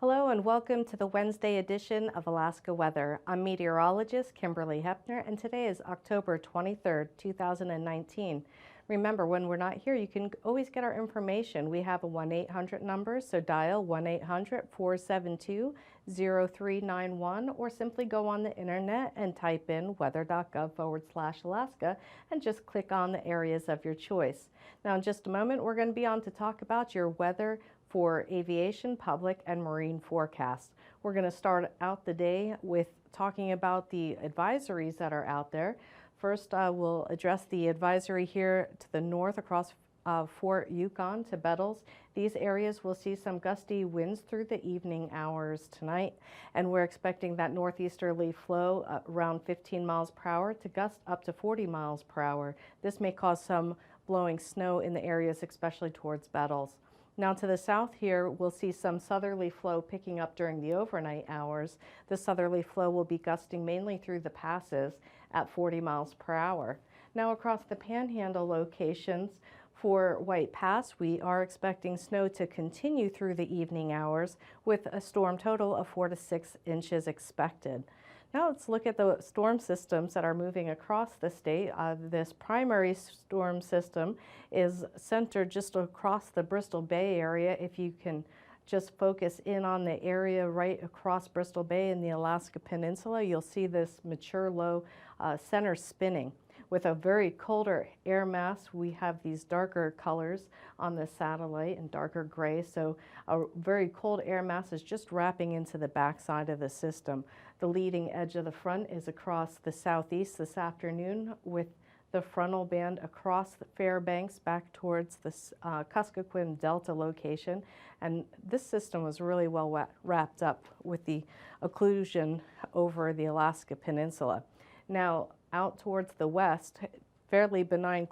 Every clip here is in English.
Hello and welcome to the Wednesday edition of Alaska Weather. I'm meteorologist Kimberley Hoeppner, and today is October 23rd, 2019. Remember, when we're not here, you can always get our information. We have a 1-800 number, so dial 1-800-472-0391 or simply go on the internet and type in weather.gov/Alaska and just click on the areas of your choice. Now, in just a moment, we're going to be on to talk about your weather for aviation, public, and marine forecasts. We're going to start out the day with talking about the advisories that are out there. First, we'll address the advisory here to the north across Fort Yukon to Bettles. These areas will see some gusty winds through the evening hours tonight, and we're expecting that northeasterly flow around 15 miles per hour to gust up to 40 miles per hour. This may cause some blowing snow in the areas, especially towards Bettles. Now to the south here, we'll see some southerly flow picking up during the overnight hours. The southerly flow will be gusting mainly through the passes at 40 miles per hour. Now across the panhandle locations for White Pass, we are expecting snow to continue through the evening hours with a storm total of 4 to 6 inches expected. Now let's look at the storm systems that are moving across the state. This primary storm system is centered just across the Bristol Bay area. If you can just focus in on the area right across Bristol Bay in the Alaska Peninsula, you'll see this mature low center spinning. With a very colder air mass, we have these darker colors on the satellite and darker gray. So a very cold air mass is just wrapping into the backside of the system. The leading edge of the front is across the southeast this afternoon, with the frontal band across the Fairbanks back towards the Kuskokwim Delta location. And this system was really well wrapped up with the occlusion over the Alaska Peninsula. Now, out towards the west, fairly benign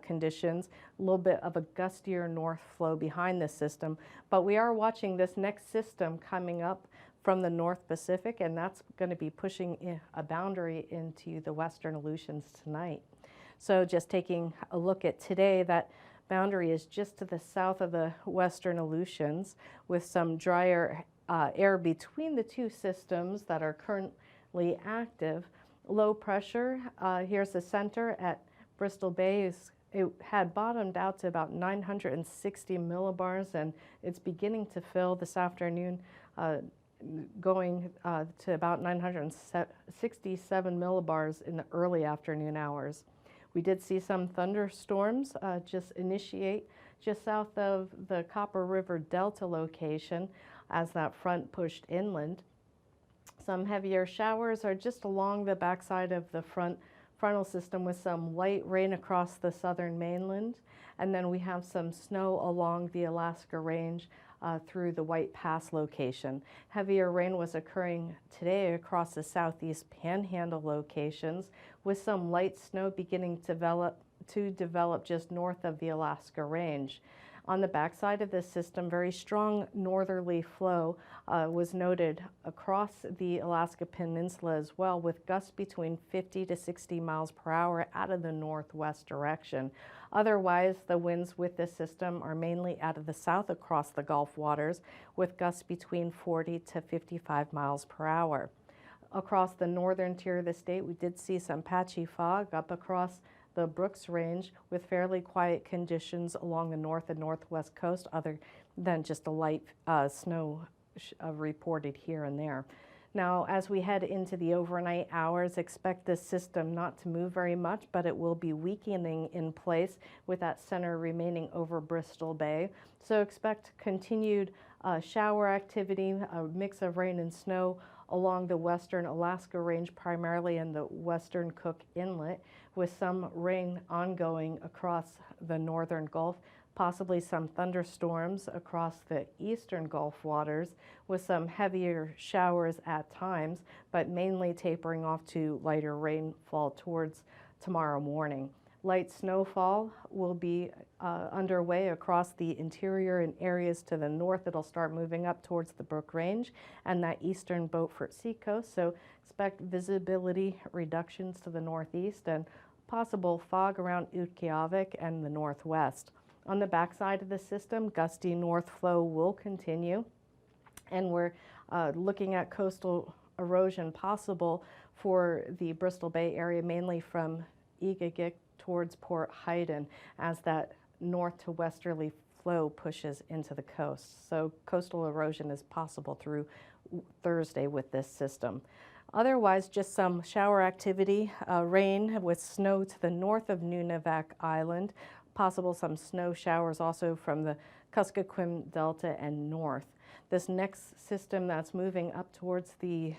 conditions, a little bit of a gustier north flow behind this system, but we are watching this next system coming up from the North Pacific, and that's going to be pushing a boundary into the western Aleutians tonight. So just taking a look at today, that boundary is just to the south of the western Aleutians with some drier air between the two systems that are currently active. Low pressure, here's the center at Bristol Bay. It had bottomed out to about 960 millibars, and it's beginning to fill this afternoon, going to about 967 millibars in the early afternoon hours. We did see some thunderstorms just initiate just south of the Copper River Delta location as that front pushed inland. Some heavier showers are just along the backside of the frontal system with some light rain across the southern mainland. And then we have some snow along the Alaska Range through the White Pass location. Heavier rain was occurring today across the southeast panhandle locations with some light snow beginning to develop just north of the Alaska Range. On the backside of this system, very strong northerly flow was noted across the Alaska Peninsula as well, with gusts between 50 to 60 miles per hour out of the northwest direction. Otherwise, the winds with this system are mainly out of the south across the Gulf waters, with gusts between 40 to 55 miles per hour. Across the northern tier of the state, we did see some patchy fog up across the Brooks Range with fairly quiet conditions along the north and northwest coast, other than just a light snow reported here and there. Now, as we head into the overnight hours, expect this system not to move very much, but it will be weakening in place with that center remaining over Bristol Bay. So expect continued shower activity, a mix of rain and snow along the western Alaska Range, primarily in the western Cook Inlet, with some rain ongoing across the northern Gulf, possibly some thunderstorms across the eastern Gulf waters with some heavier showers at times, but mainly tapering off to lighter rainfall towards tomorrow morning. Light snowfall will be underway across the interior and areas to the north. It'll start moving up towards the Brook Range and that eastern Beaufort Seacoast. So expect visibility reductions to the northeast and possible fog around Utqiagvik and the northwest. On the backside of the system, gusty north flow will continue. And we're looking at coastal erosion possible for the Bristol Bay area, mainly from Egegik towards Port Hayden, as that north to westerly flow pushes into the coast. So coastal erosion is possible through Thursday with this system. Otherwise, just some shower activity, rain with snow to the north of Nunavak Island, possible some snow showers also from the Kuskokwim Delta and north. This next system that's moving up towards the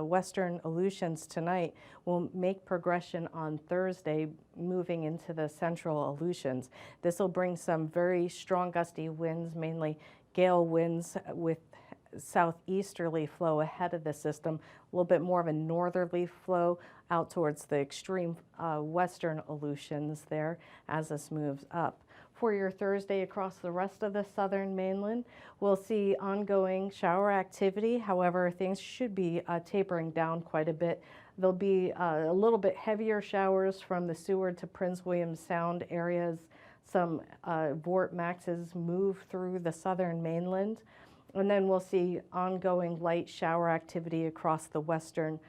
western Aleutians tonight will make progression on Thursday, moving into the central Aleutians. This will bring some very strong gusty winds, mainly gale winds with southeasterly flow ahead of the system, a little bit more of a northerly flow out towards the extreme western Aleutians there as this moves up. For your Thursday across the rest of the southern mainland, we'll see ongoing shower activity. However, things should be tapering down quite a bit. There'll be a little bit heavier showers from the Seward to Prince William Sound areas. Some Vort Maxes move through the southern mainland. And then we'll see ongoing light shower activity across the western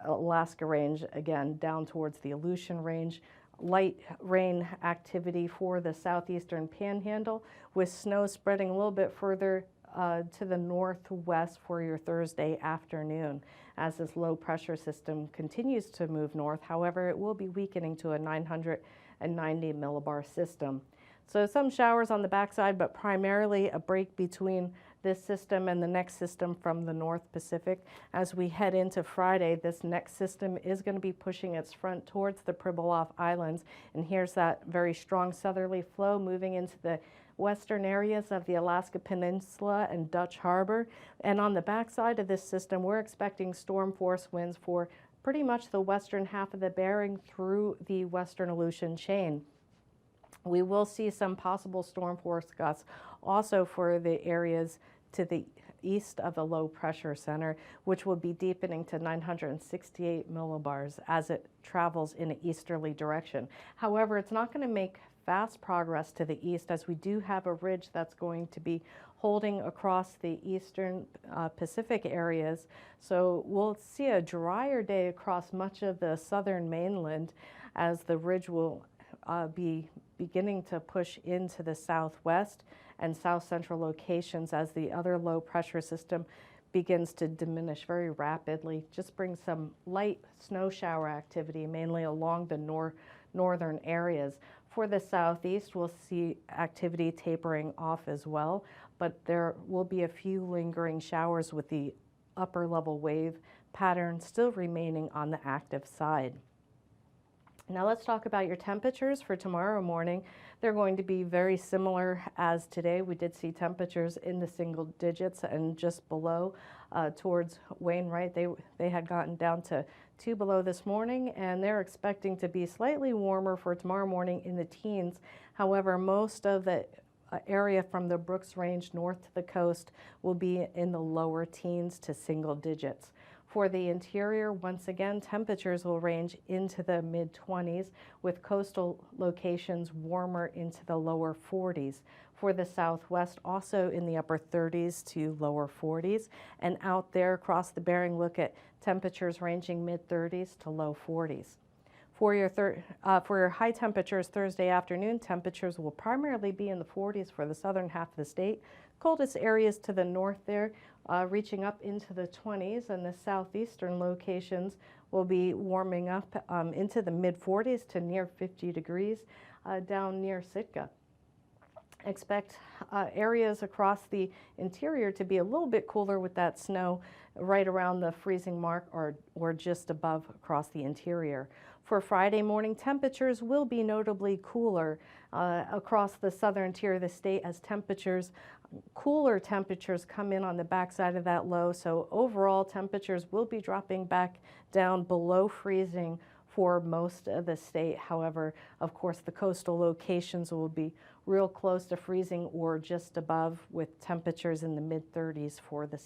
Alaska range, again, down towards the Aleutian range. Light rain activity for the southeastern panhandle, with snow spreading a little bit further to the northwest for your Thursday afternoon as this low pressure system continues to move north. However, it will be weakening to a 990 millibar system. So some showers on the backside, but primarily a break between this system and the next system from the North Pacific. As we head into Friday, this next system is going to be pushing its front towards the Pribilof Islands. And here's that very strong southerly flow moving into the western areas of the Alaska Peninsula and Dutch Harbor. And on the backside of this system, we're expecting storm force winds for pretty much the western half of the Bering through the western Aleutian chain. We will see some possible storm force gusts also for the areas to the east of the low pressure center, which will be deepening to 968 millibars as it travels in an easterly direction. However, it's not going to make fast progress to the east, as we do have a ridge that's going to be holding across the eastern Pacific areas. So we'll see a drier day across much of the southern mainland as the ridge will be beginning to push into the southwest and south central locations as the other low pressure system begins to diminish very rapidly. Just bring some light snow shower activity, mainly along the northern areas. For the southeast, we'll see activity tapering off as well, but there will be a few lingering showers with the upper level wave pattern still remaining on the active side. Now let's talk about your temperatures for tomorrow morning. They're going to be very similar as today. We did see temperatures in the single digits and just below towards Wainwright. They had gotten down to 2 below this morning, and they're expecting to be slightly warmer for tomorrow morning in the teens. However, most of the area from the Brooks Range north to the coast will be in the lower teens to single digits. For the interior, once again, temperatures will range into the mid-20s, with coastal locations warmer into the lower 40s. For the southwest, also in the upper 30s to lower 40s. And out there across the Bering, look at temperatures ranging mid-30s to low 40s. For your high temperatures Thursday afternoon, temperatures will primarily be in the 40s for the southern half of the state. Coldest areas to the north there, reaching up into the 20s, and the southeastern locations will be warming up into the mid-40s to near 50 degrees down near Sitka. Expect areas across the interior to be a little bit cooler with that snow right around the freezing mark or just above across the interior. For Friday morning, temperatures will be notably cooler across the southern tier of the state as cooler temperatures come in on the backside of that low. So overall temperatures will be dropping back down below freezing for most of the state. However, of course, the coastal locations will be real close to freezing or just above, with temperatures in the mid-30s for the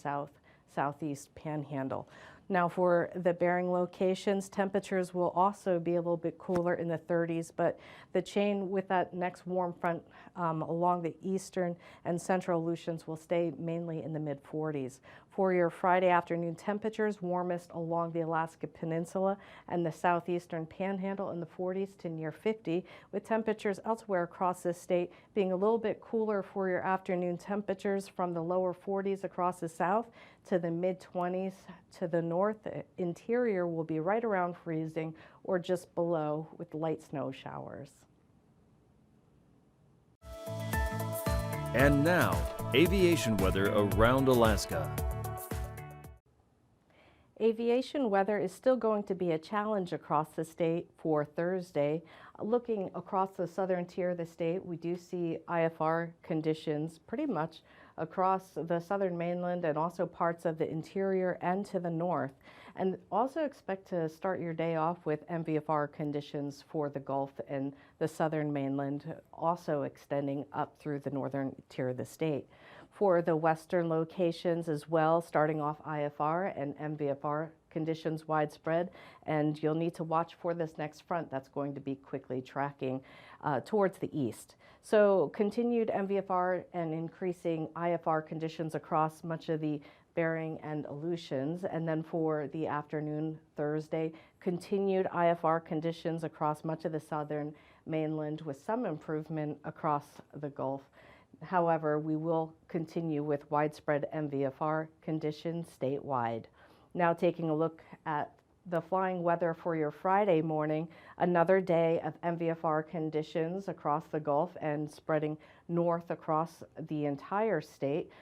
southeast panhandle. Now for the Bering locations, temperatures will also be a little bit cooler in the 30s, but the chain with that next warm front along the eastern and central Aleutians will stay mainly in the mid 40s. For your Friday afternoon temperatures, warmest along the Alaska Peninsula and the southeastern panhandle in the 40s to near 50, with temperatures elsewhere across the state being a little bit cooler for your afternoon temperatures from the lower 40s across the south to the mid 20s to the north. The interior will be right around freezing or just below with light snow showers. And now, aviation weather around Alaska. Aviation weather is still going to be a challenge across the state for Thursday. Looking across the southern tier of the state, we do see IFR conditions pretty much across the southern mainland and also parts of the interior and to the north. And also expect to start your day off with MVFR conditions for the Gulf and the southern mainland, also extending up through the northern tier of the state. For the western locations as well, starting off IFR and MVFR conditions widespread, and you'll need to watch for this next front that's going to be quickly tracking towards the east. So continued MVFR and increasing IFR conditions across much of the Bering and Aleutians, and then for the afternoon Thursday, continued IFR conditions across much of the southern mainland with some improvement across the Gulf. However, we will continue with widespread MVFR conditions statewide. Now taking a look at the flying weather for your Friday morning, another day of MVFR conditions across the Gulf and spreading north across the entire state.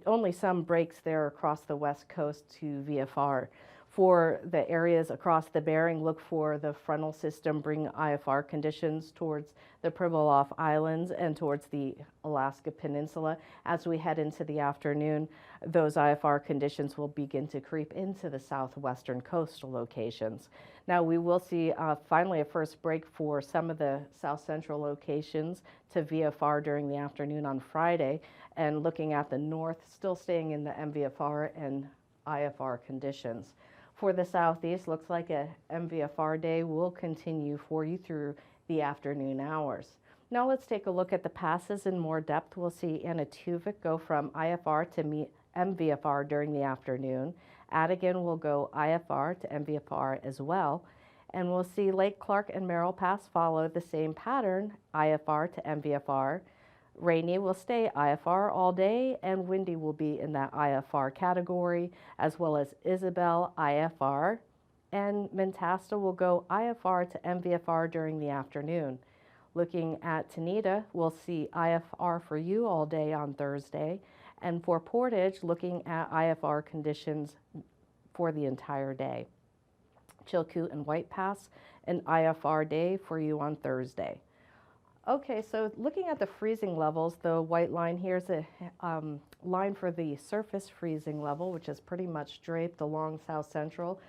Only some breaks there across the west coast to VFR. For the areas across the Bering, look for the frontal system bring IFR conditions towards the Pribilof Islands and towards the Alaska Peninsula. As we head into the afternoon, those IFR conditions will begin to creep into the southwestern coastal locations. Now we will see finally a first break for some of the south central locations to VFR during the afternoon on Friday, and looking at the north, still staying in the MVFR and IFR conditions. For the southeast, looks like a MVFR day will continue for you through the afternoon hours. Now let's take a look at the passes in more depth. We'll see Anaktuvik go from IFR to MVFR during the afternoon. Adigan will go IFR to MVFR as well. And we'll see Lake Clark and Merrill Pass follow the same pattern, IFR to MVFR. Rainy will stay IFR all day, and windy will be in that IFR category, as well as Isabel IFR, and Mentasta will go IFR to MVFR during the afternoon. Looking at Tanita, we'll see IFR for you all day on Thursday, and for Portage, looking at IFR conditions for the entire day. Chilkoot and White Pass, an IFR day for you on Thursday. Okay, so looking at the freezing levels, the white line here is a line for the surface freezing level, which is pretty much draped along South Central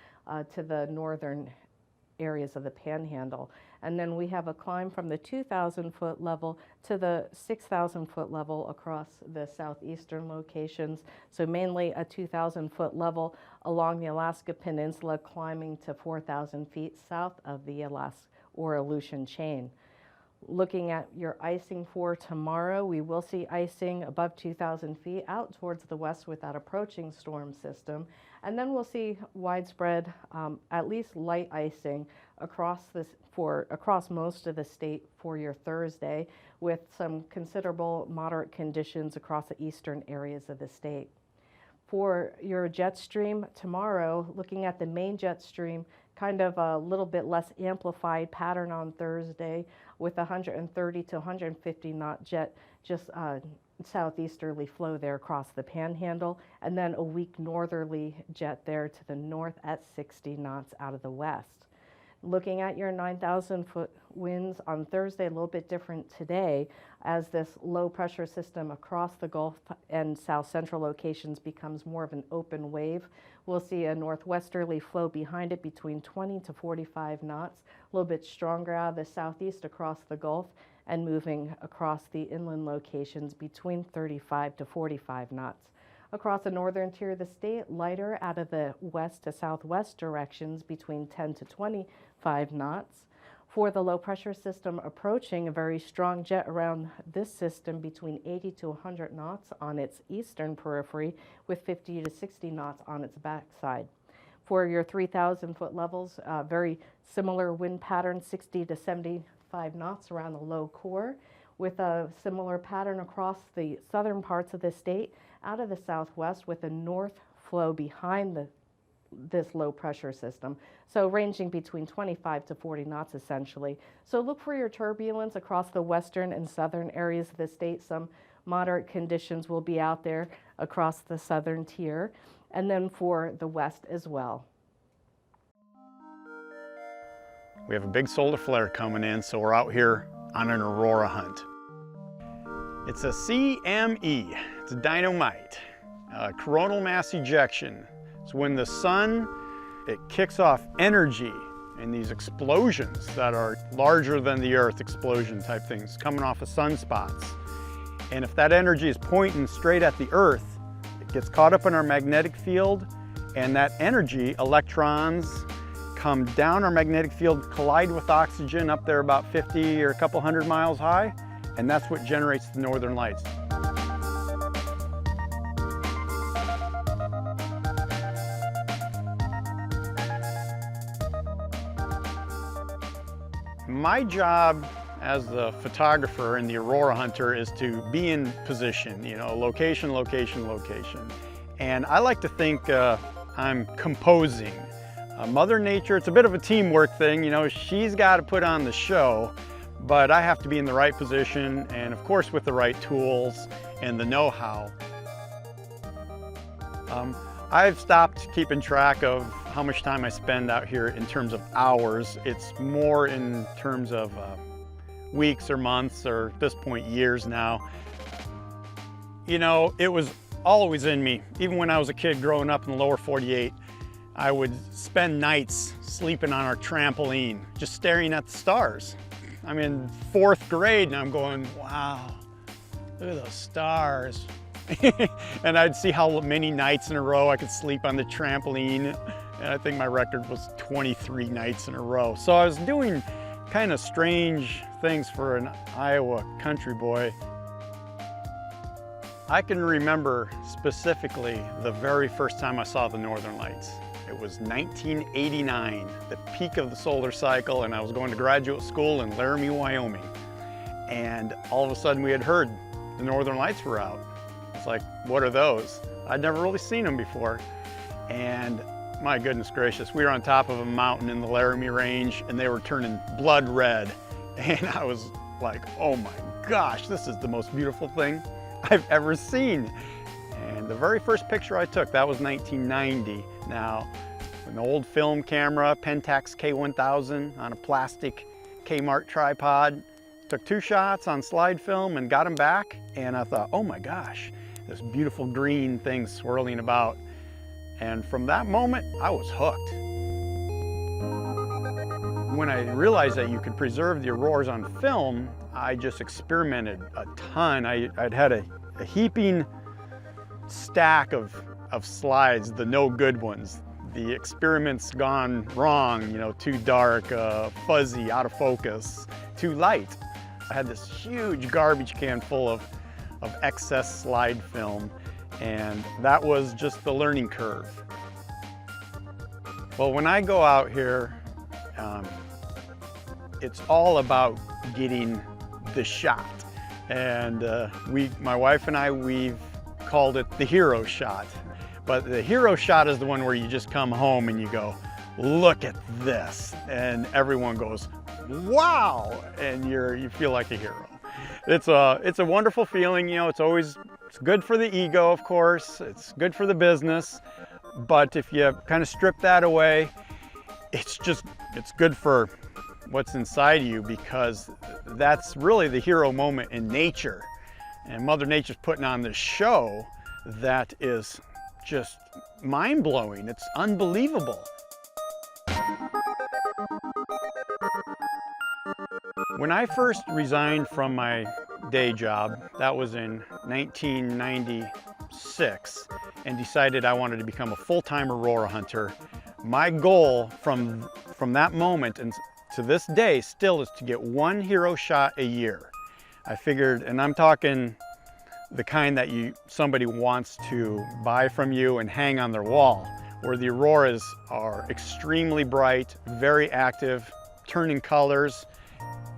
to the northern areas of the Panhandle. And then we have a climb from the 2,000 foot level to the 6,000 foot level across the southeastern locations. So mainly a 2,000 foot level along the Alaska Peninsula, climbing to 4,000 feet south of the Alaska or Aleutian chain. Looking at your icing for tomorrow, we will see icing above 2,000 feet out towards the west with that approaching storm system. And then we'll see widespread, at least light icing across most of the state for your Thursday, with some considerable moderate conditions across the eastern areas of the state. For your jet stream tomorrow, looking at the main jet stream, kind of a little bit less amplified pattern on Thursday with 130 to 150 knot jet just southeasterly flow there across the Panhandle, and then a weak northerly jet there to the north at 60 knots out of the west. Looking at your 9,000 foot winds on Thursday, a little bit different today as this low pressure system across the Gulf and south central locations becomes more of an open wave. We'll see a northwesterly flow behind it between 20 to 45 knots, a little bit stronger out of the southeast across the Gulf and moving across the inland locations between 35 to 45 knots. Across the northern tier of the state, lighter out of the west to southwest directions between 10 to 25 knots. For the low pressure system approaching, a very strong jet around this system between 80 to 100 knots on its eastern periphery with 50 to 60 knots on its backside. For your 3,000 foot levels, very similar wind pattern, 60 to 75 knots around the low core, with a similar pattern across the southern parts of the state out of the southwest with a north flow behind this low pressure system, so ranging between 25 to 40 knots essentially. So look for your turbulence across the western and southern areas of the state. Some moderate conditions will be out there across the southern tier, and then for the west as well. We have a big solar flare coming in, so we're out here on an aurora hunt. It's a CME, it's a dynamite, coronal mass ejection. It's when the sun, it kicks off energy and these explosions that are larger than the Earth, explosion type things coming off of sunspots. And if that energy is pointing straight at the Earth, it gets caught up in our magnetic field, and that energy, electrons, come down our magnetic field, collide with oxygen up there about 50 or a couple hundred miles high, and that's what generates the northern lights. My job as the photographer and the aurora hunter is to be in position, you know, location, location, location. And I like to think I'm composing. Mother Nature, it's a bit of a teamwork thing, you know, she's got to put on the show, but I have to be in the right position and of course with the right tools and the know-how. I've stopped keeping track of how much time I spend out here in terms of hours. It's more in terms of weeks or months, or at this point years now. You know, it was always in me. Even when I was a kid growing up in the lower 48, I would spend nights sleeping on our trampoline, just staring at the stars. I'm in 4th grade and I'm going, wow, look at those stars. And I'd see how many nights in a row I could sleep on the trampoline. And I think my record was 23 nights in a row. So I was doing kind of strange things for an Iowa country boy. I can remember specifically the very first time I saw the northern lights. It was 1989, the peak of the solar cycle, and I was going to graduate school in Laramie, Wyoming. And all of a sudden we had heard the northern lights were out. It's like, what are those? I'd never really seen them before. And my goodness gracious, we were on top of a mountain in the Laramie Range and they were turning blood red. And I was like, oh my gosh, this is the most beautiful thing I've ever seen. And the very first picture I took, that was 1990. Now, an old film camera, Pentax K1000 on a plastic Kmart tripod. Took 2 shots on slide film and got them back. And I thought, oh my gosh, this beautiful green thing swirling about. And from that moment, I was hooked. When I realized that you could preserve the auroras on film, I just experimented a ton. I'd had a heaping stack of slides, the no good ones. The experiments gone wrong, you know, too dark, fuzzy, out of focus, too light. I had this huge garbage can full of excess slide film, and that was just the learning curve. Well, when I go out here, it's all about getting the shot. And my wife and I, we've called it the hero shot. But the hero shot is the one where you just come home and you go, look at this. And everyone goes, wow, and you feel like a hero. It's a wonderful feeling, you know. It's good for the ego, of course. It's good for the business, but if you kind of strip that away, it's good for what's inside you, because that's really the hero moment in nature. And Mother Nature's putting on this show that is just mind-blowing. It's unbelievable. When I first resigned from my day job, that was in 1996, and decided I wanted to become a full-time aurora hunter. My goal from that moment and to this day still is to get one hero shot a year. I figured, and I'm talking the kind that somebody wants to buy from you and hang on their wall, where the auroras are extremely bright, very active, turning colors,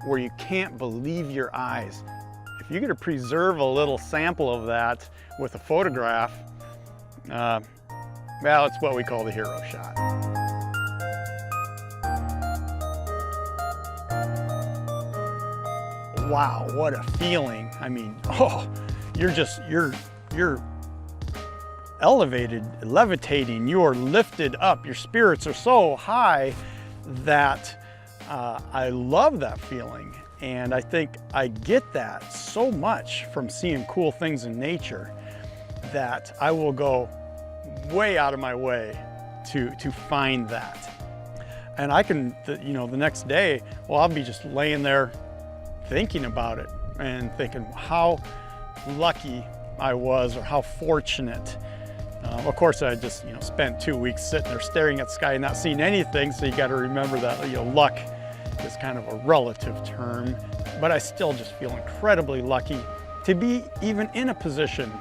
where you can't believe your eyes. If you get to preserve a little sample of that with a photograph, well, it's what we call the hero shot. Wow, what a feeling. I mean, oh, you're elevated, levitating, you are lifted up, your spirits are so high that I love that feeling. And I think I get that so much from seeing cool things in nature that I will go way out of my way to find that. And I can, you know, the next day, well, I'll be just laying there thinking about it and thinking how lucky I was or how fortunate. Of course, I just, you know, spent 2 weeks sitting there staring at the sky and not seeing anything, so you got to remember that, you know, luck is kind of a relative term, but I still just feel incredibly lucky to be even in a position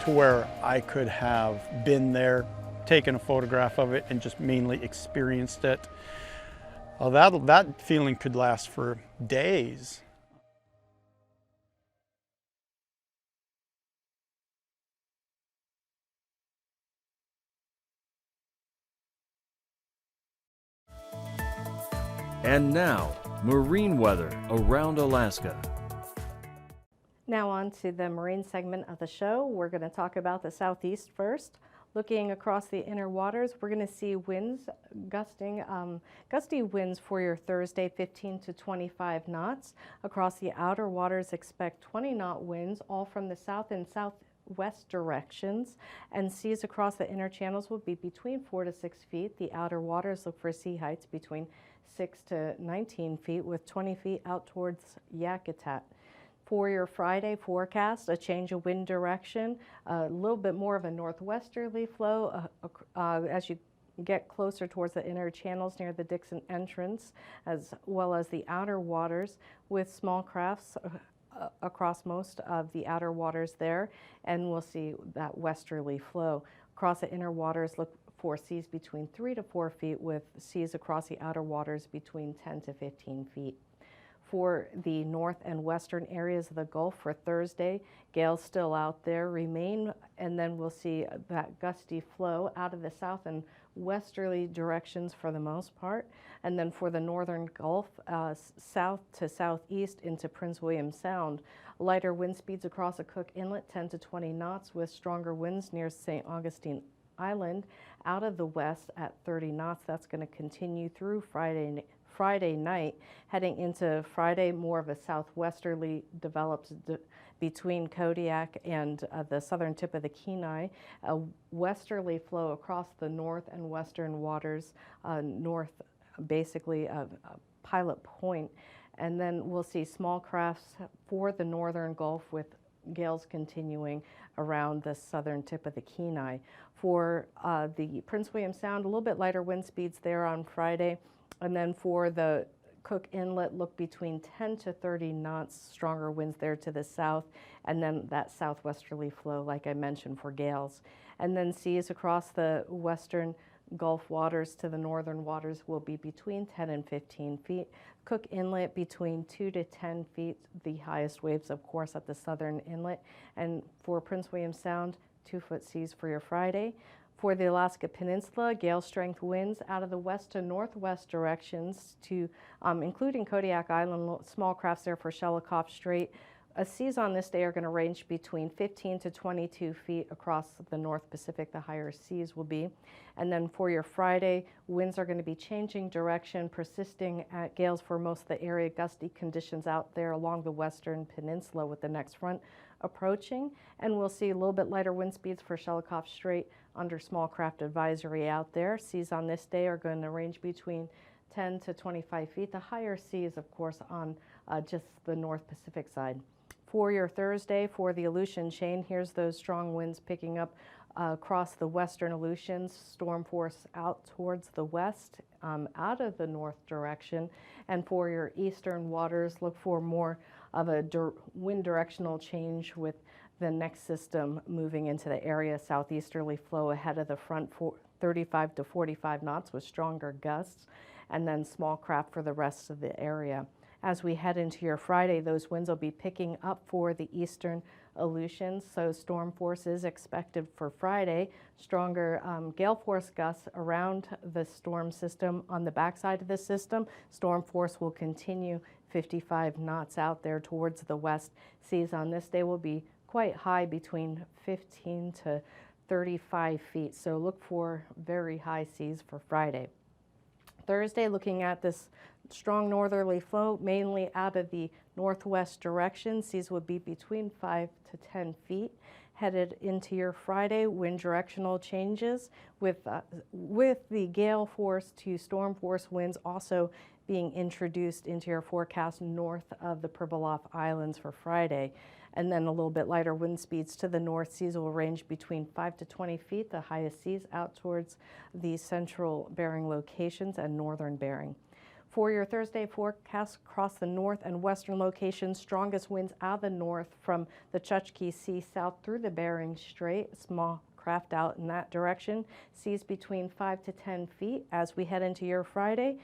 to where I could have been there, taken a photograph of it, and just mainly experienced it. Well, that feeling could last for days. And now, marine weather around Alaska. Now on to the marine segment of the show. We're going to talk about the southeast first. Looking across the inner waters, we're going to see winds gusty winds for your Thursday, 15 to 25 knots. Across the outer waters, expect 20-knot winds, all from the south and southwest directions. And seas across the inner channels will be between 4 to 6 feet. The outer waters look for sea heights between 6 to 19 feet, with 20 feet out towards Yakutat. For your Friday forecast, a change of wind direction, a little bit more of a northwesterly flow as you get closer towards the inner channels near the Dixon entrance, as well as the outer waters, with small crafts across most of the outer waters there, and we'll see that westerly flow. Across the inner waters, look for seas between 3 to 4 feet, with seas across the outer waters between 10 to 15 feet. For the north and western areas of the Gulf for Thursday, gales still out there remain, and then we'll see that gusty flow out of the south and westerly directions for the most part. And then for the northern Gulf, south to southeast into Prince William Sound, lighter wind speeds across the Cook Inlet, 10 to 20 knots, with stronger winds near St. Augustine Island out of the west at 30 knots. That's going to continue through Friday night. Heading into Friday, more of a southwesterly develops between Kodiak and the southern tip of the Kenai. A westerly flow across the north and western waters, north basically of Pilot Point. And then we'll see small crafts for the northern Gulf, with gales continuing around the southern tip of the Kenai. For the Prince William Sound, a little bit lighter wind speeds there on Friday. And then for the Cook Inlet, look between 10 to 30 knots, stronger winds there to the south, and then that southwesterly flow, like I mentioned, for gales. And then seas across the western Gulf waters to the northern waters will be between 10 and 15 feet. Cook Inlet between 2 to 10 feet, the highest waves, of course, at the southern inlet. And for Prince William Sound, 2-foot seas for your Friday. For the Alaska Peninsula, gale strength winds out of the west to northwest directions, to including Kodiak Island, small crafts there for Shelikof Strait. Seas on this day are going to range between 15 to 22 feet across the North Pacific, the higher seas will be. And then for your Friday, winds are going to be changing direction, persisting at gales for most of the area, gusty conditions out there along the western peninsula with the next front approaching. And we'll see a little bit lighter wind speeds for Shelikof Strait under small craft advisory out there. Seas on this day are going to range between 10 to 25 feet. The higher seas, of course, on just the North Pacific side. For your Thursday, for the Aleutian chain, here's those strong winds picking up across the western Aleutians, storm force out towards the west, out of the north direction. And for your eastern waters, look for more of a wind directional change with the next system moving into the area. Southeasterly flow ahead of the front, 35 to 45 knots with stronger gusts, and then small craft for the rest of the area. As we head into your Friday, those winds will be picking up for the eastern Aleutians, so storm force is expected for Friday. Stronger gale force gusts around the storm system. On the backside of the system, storm force will continue 55 knots out there towards the west. Seas on this day will be quite high, between 15 to 35 feet, so look for very high seas for Friday. Thursday, looking at this strong northerly flow, mainly out of the northwest direction. Seas would be between 5 to 10 feet. Headed into your Friday, wind directional changes with the gale force to storm force winds also being introduced into your forecast north of the Pribilof Islands for Friday. And then a little bit lighter wind speeds to the north. Seas will range between 5 to 20 feet, the highest seas out towards the central Bering locations and northern Bering. For your Thursday forecast, across the north and western locations, strongest winds out of the north from the Chukchi Sea south through the Bering Strait. Small craft out in that direction. Seas between 5 to 10 feet. As we head into your Friday,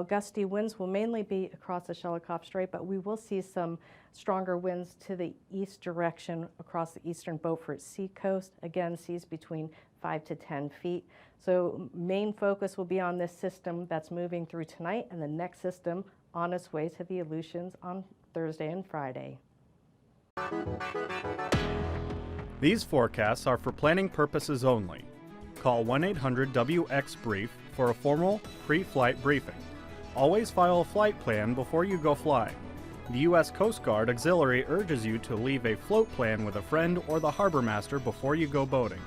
gusty winds will mainly be across the Shelikof Strait, but we will see some stronger winds to the east direction across the eastern Beaufort Sea coast. Again, seas between 5 to 10 feet. So main focus will be on this system that's moving through tonight, and the next system on its way to the Aleutians on Thursday and Friday. These forecasts are for planning purposes only. Call 1-800-WX-BRIEF for a formal pre-flight briefing. Always file a flight plan before you go flying. The U.S. Coast Guard Auxiliary urges you to leave a float plan with a friend or the harbor master before you go boating.